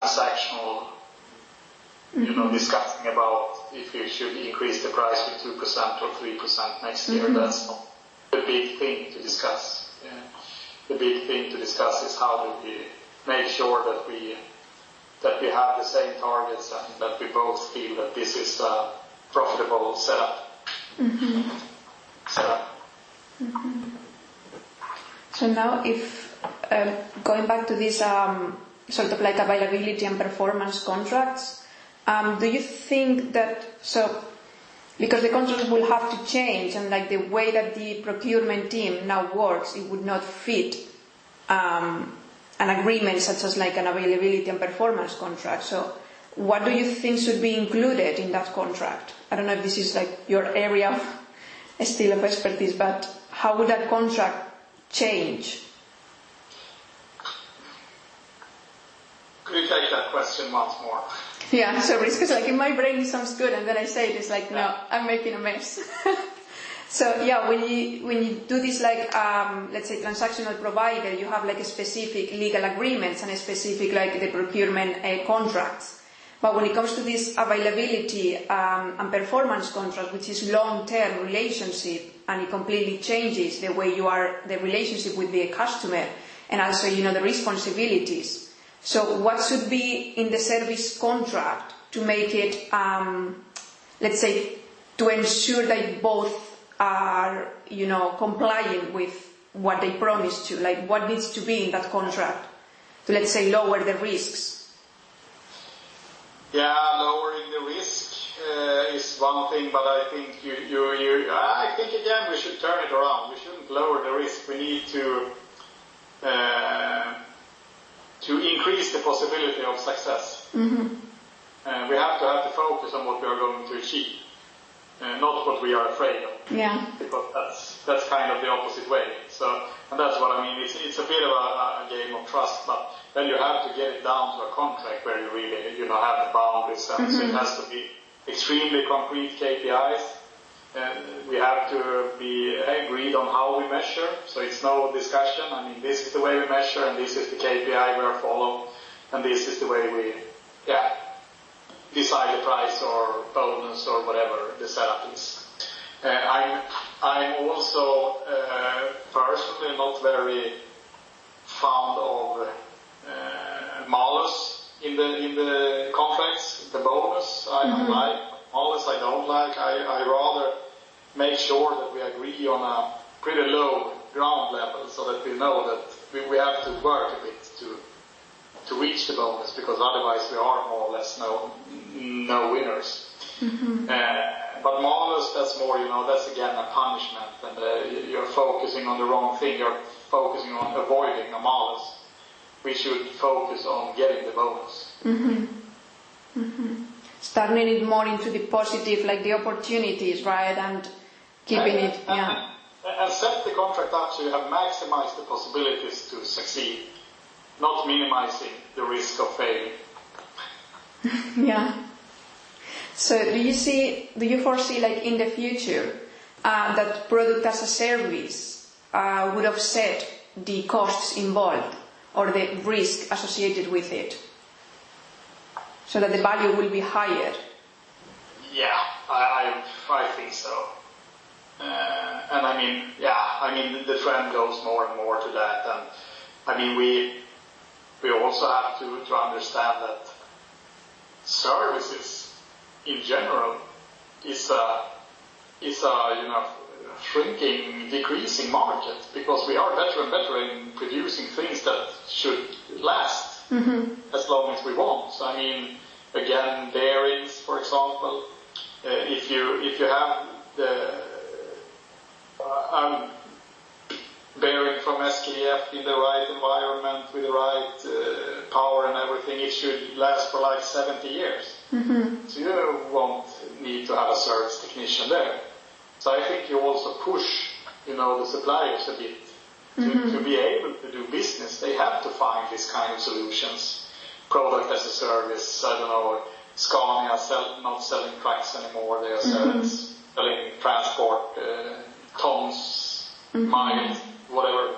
transactional, discussing about if you should increase the price with 2% or 3% next year. That's not the big thing to discuss. The big thing to discuss is how do we make sure that we have the same targets and that we both feel that this is a profitable setup. So now, if going back to this sort of like availability and performance contracts, do you think that because the contracts will have to change and like the way that the procurement team now works, it would not fit an agreement such as like an availability and performance contract. So what do you think should be included in that contract? I don't know if this is like your area still of expertise, but how would that contract change? Could you take that question once more? Yeah, sorry, because like in my brain it sounds good and then I say it, it's like, no, I'm making a mess. So yeah, when you do this like, let's say transactional provider, you have like a specific legal agreements and a specific like the procurement contracts. But when it comes to this availability and performance contract, which is long-term relationship, and it completely changes the way you are, the relationship with the customer, and also, the responsibilities. So what should be in the service contract to make it, let's say, to ensure that both are, complying with what they promised to? Like, what needs to be in that contract to, let's say, lower the risks? Yeah, lowering the risk is one thing, but I think I think again we should turn it around. We shouldn't lower the risk. We need to increase the possibility of success. We have to have the focus on what we are going to achieve, not what we are afraid of. Yeah. Because that's kind of the opposite way. So, and that's what I mean. It's a bit of a game of trust, but then you have to get it down to a contract where you really, have the boundaries. And so it has to be extremely concrete KPIs. And we have to be agreed on how we measure. So it's no discussion. I mean, this is the way we measure, and this is the KPI we are following, and this is the way we, decide the price or bonus or whatever the setup is. I'm also personally not very fond of malus in the contracts. The bonus I don't like, malus I don't like. I rather make sure that we agree on a pretty low ground level so that we know that we have to work a bit to reach the bonus, because otherwise we are more or less no winners. But malus, that's more, that's again a punishment, and you're focusing on the wrong thing. You're focusing on avoiding a malus. We should focus on getting the bonus. Turning it more into the positive, like the opportunities, right, and keeping it, And set the contract up so you have maximized the possibilities to succeed, not minimizing the risk of failing. Yeah. So do you foresee like in the future that product as a service would offset the costs involved or the risk associated with it, so that the value will be higher? Yeah, I think so. And I mean, the trend goes more and more to that. And I mean, we also have to understand that services in general is a shrinking, decreasing market, because we are better and better in producing things that should last as long as we want. So, I mean, again, bearings, for example, if you have the bearing from SKF in the right environment with the right power and everything, it should last for like 70 years. So you won't need to have a service technician there. So I think you also push, the suppliers a bit to be able to do business. They have to find this kind of solutions. Product as a service. I don't know, Scania not selling trucks anymore. They are selling transport, tons, miles, whatever.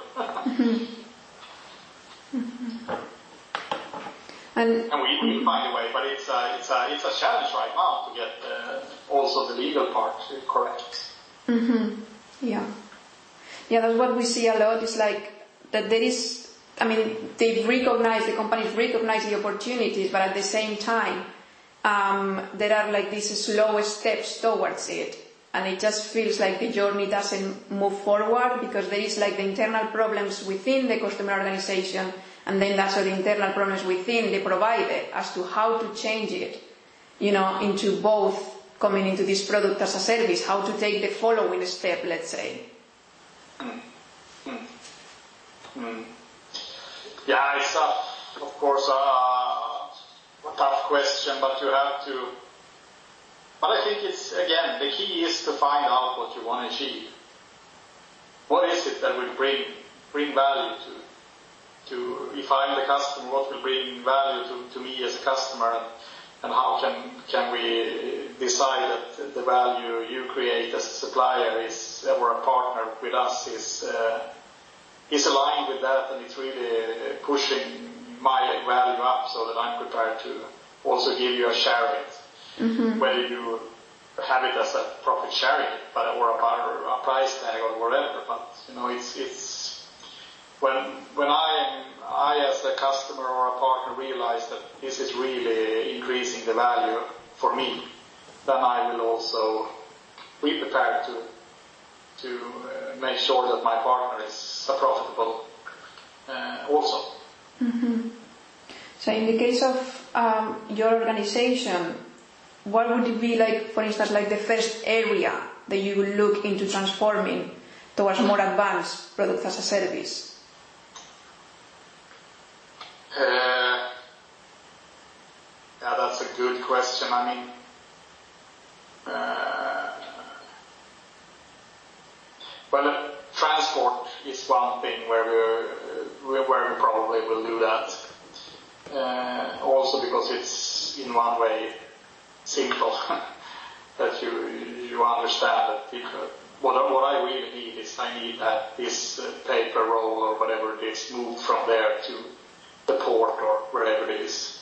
And we will find a way, but it's a challenge right now to get also the legal part correct. Yeah, that's what we see a lot. Is like that there is. I mean, the companies recognize the opportunities, but at the same time, there are like these slow steps towards it, and it just feels like the journey doesn't move forward because there is like the internal problems within the customer organization, and then also the internal problems within the provider as to how to change it, into both coming into this product as a service, how to take the following step, let's say. Yeah, it's of course a tough question, but you have to. But I think it's, again, the key is to find out what you want to achieve. What is it that will bring value to if I'm the customer, what will bring value to me as a customer, and how can we decide that the value you create as a supplier or a partner with us is aligned with that, and it's really pushing my value up so that I'm prepared to also give you a share of it. Whether you have it as a profit sharing, or a price tag or whatever. But it's when I as a customer or a partner realize that this is really increasing the value for me, then I will also be prepared to make sure that my partner is profitable also. So in the case of your organization, what would it be like, for instance, like the first area that you will look into transforming towards more advanced product as a service? Yeah, that's a good question. I mean, well, transport is one thing where we probably will do that. Also because it's in one way simple that you understand that what I really need is I need that this paper roll or whatever it is moved from there to the port or wherever it is.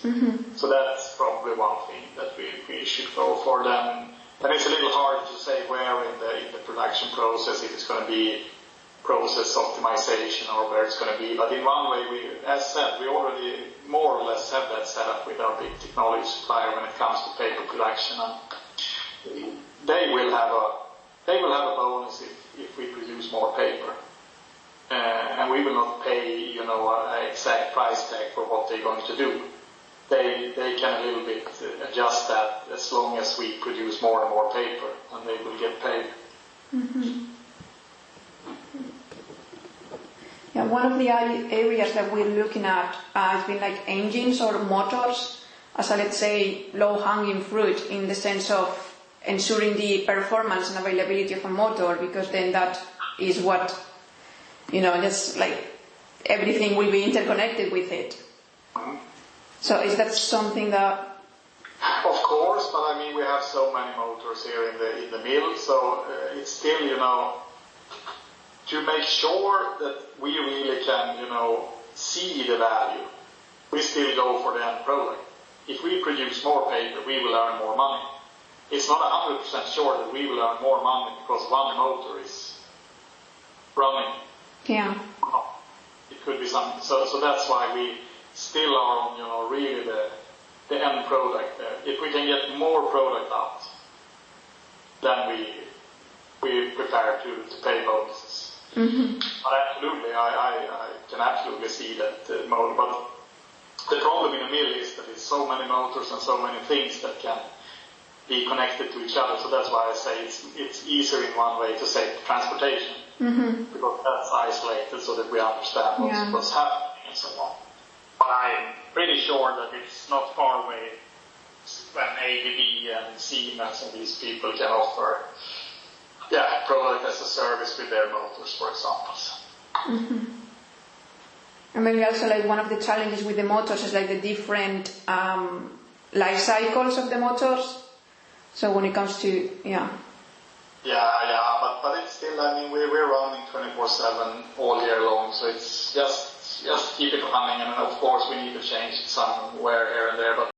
So that's probably one thing that we should go for. Then it's a little hard to say where in the production process, if it's going to be process optimization or where it's going to be. But in one way, as said, we already more or less have that set up with our big technology supplier when it comes to paper production. And they will have a bonus if we produce more paper. And we will not pay, an exact price tag for what they're going to do. They can a little bit adjust that as long as we produce more and more paper, and they will get paid. Yeah, one of the areas that we're looking at has been like engines or motors as a, let's say, low-hanging fruit in the sense of ensuring the performance and availability of a motor, because then that is what, just like everything will be interconnected with it. So is that something that... Of course, but I mean, we have so many motors here in the mill, so it's still, to make sure that we really can, see the value, we still go for the end product. If we produce more paper, we will earn more money. It's not 100% sure that we will earn more money because one motor is running. Yeah. It could be something. So that's why we still are on, really the end product there. If we can get more product out, then we prepare to pay bonuses. But absolutely, I can absolutely see that motor. But the problem in a mill is that there's so many motors and so many things that can be connected to each other. So that's why I say it's easier in one way to say transportation, because that's isolated so that we understand what's happening and so on. But I'm pretty sure that it's not far away when ABB and Siemens and these people can offer product as a service with their motors, for example. And maybe also like one of the challenges with the motors is like the different life cycles of the motors. So when it comes to, but it's still, I mean, we're running 24/7 all year long, so it's just just keep it running, and of course we need to change it somewhere here and there, but